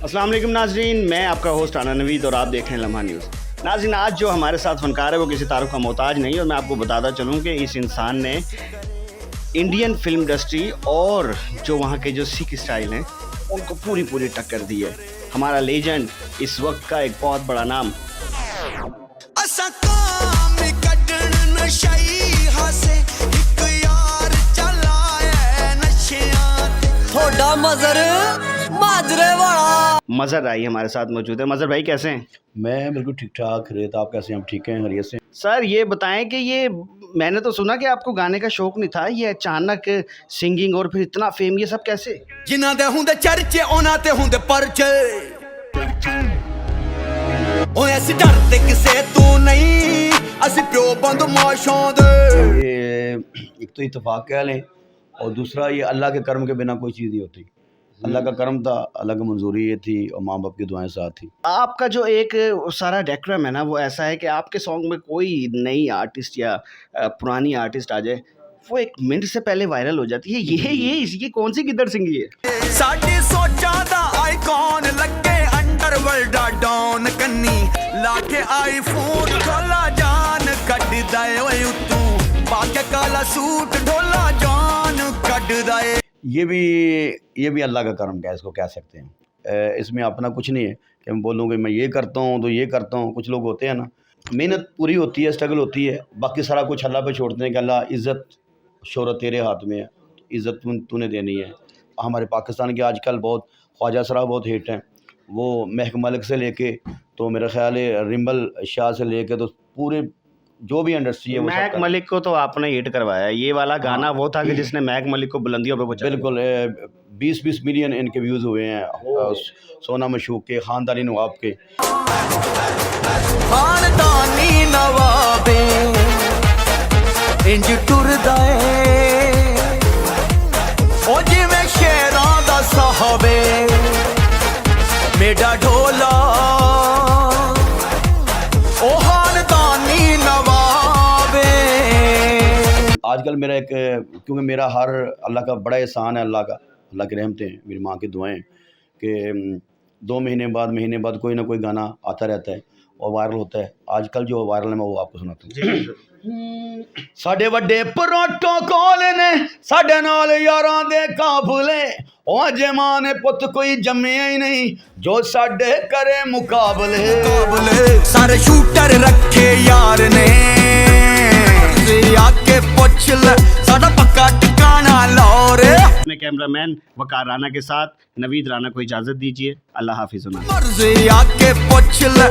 अस्सलाम वालेकुम नाजरीन, मैं आपका होस्ट आना नवीद और आप देख रहे हैं लम्हा न्यूज़। नाजरीन, आज जो हमारे साथ फनकार है वो किसी तारुफ का मोहताज नहीं, और मैं आपको बताता चलूँ कि इस इंसान ने इंडियन फिल्म इंडस्ट्री और जो वहाँ के जो सिख स्टाइल हैं उनको पूरी टक्कर दी है। हमारा लेजेंड, इस वक्त का एक बहुत बड़ा नाम। मजहर आई हमारे साथ मौजूद है। मजहर भाई कैसे हैं? मैं बिल्कुल ठीक ठाक। खैरियत, आप कैसे हैं? हम ठीक हैं, खैरियत से। सर ये बताएं कि ये मैंने तो सुना कि आपको गाने का शौक नहीं था, ये अचानक सिंगिंग और फिर इतना फेम, ये सब कैसे? जिन्हां दे हुंदे चर्चे उन्हां ते हुंदे परचे, ओए असी डरदे किसे तू नहीं, असी प्यो बंद माशां दे। ये एक तो इत्तेफाक कह लें, और दूसरा ये अल्लाह के कर्म के बिना कोई चीज़ नहीं होती। अल्लाह का कर्म था, अल्लाह की मंजूरी ये थी और माँ बाप की दुआएं साथ थी। आपका जो एक सारा डेकोरम है ना, वो ऐसा है कि आपके सॉन्ग में कोई नई आर्टिस्ट या पुरानी आर्टिस्ट आ जाए, वो एक मिनट से पहले वायरल हो जाती है। ये इसकी कौन सी गिद्दड़ सिंगी है? साडी सोचा दा आइकॉन लगे अंडरवर्ल्ड दा डॉन कन्नी, लाके आईफोन खोला जान कट दाए, ओए तू पाके काला सूट ढोला जान कट दाए। ये भी अल्लाह का कर्म क्या, इसको कह सकते हैं। इसमें अपना कुछ नहीं है कि मैं बोलूँ कि मैं ये करता हूँ तो ये करता हूँ। कुछ लोग होते हैं ना, मेहनत पूरी होती है, स्ट्रगल होती है, बाकी सारा कुछ अल्लाह पे छोड़ते हैं कि अल्लाह इज़्ज़त शोहरत तेरे हाथ में है, इज़्ज़त तूने देनी है। हमारे पाकिस्तान के आजकल बहुत ख्वाजा सरा बहुत हिट हैं, वो महक मलिक से लेके तो मेरा ख्याल है रिम्बल शाह से लेके तो पूरे जो भी इंडस्ट्री है वो महक मलिक को तो आपने हिट करवाया। ये वाला गाना वो था कि जिसने महक मलिक को बुलंदियों पे पहुंचाया। बिल्कुल 20 मिलियन इनके व्यूज़ हुए हैं। सोना मशूक के, ख़ानदानी नवाब के। खानदानी नवाबे इंज टुरदा ए, ओ जिवें शेरां दा साहबे मेरा ढोला, ओ खानदानी नवाबे। आजकल मेरा एक, क्योंकि मेरा हर अल्लाह का बड़ा एहसान है, अल्लाह की रहमतें हैं, मेरी माँ की दुआएं कि 2 महीने बाद कोई ना कोई गाना आता रहता है और वायरल होता है। आजकल जो वायरल है मैं वो आपको सुनाता हूँ। साडे वड्डे प्रोटोकॉल ने साडे नाल यारां दे काफले, ओ जमां ने पुत कोई जम्मिया ही नहीं जो साडे करे मुकाबले। सारे शूटर रखे यार ने, आके पूछ ले साडा पक्का ठिकाना लाहौर। अपने कैमरामैन वकार राना के साथ नवीद राना को इजाज़त दीजिए। अल्लाह हाफिज़। मर्जी आके पूछ ले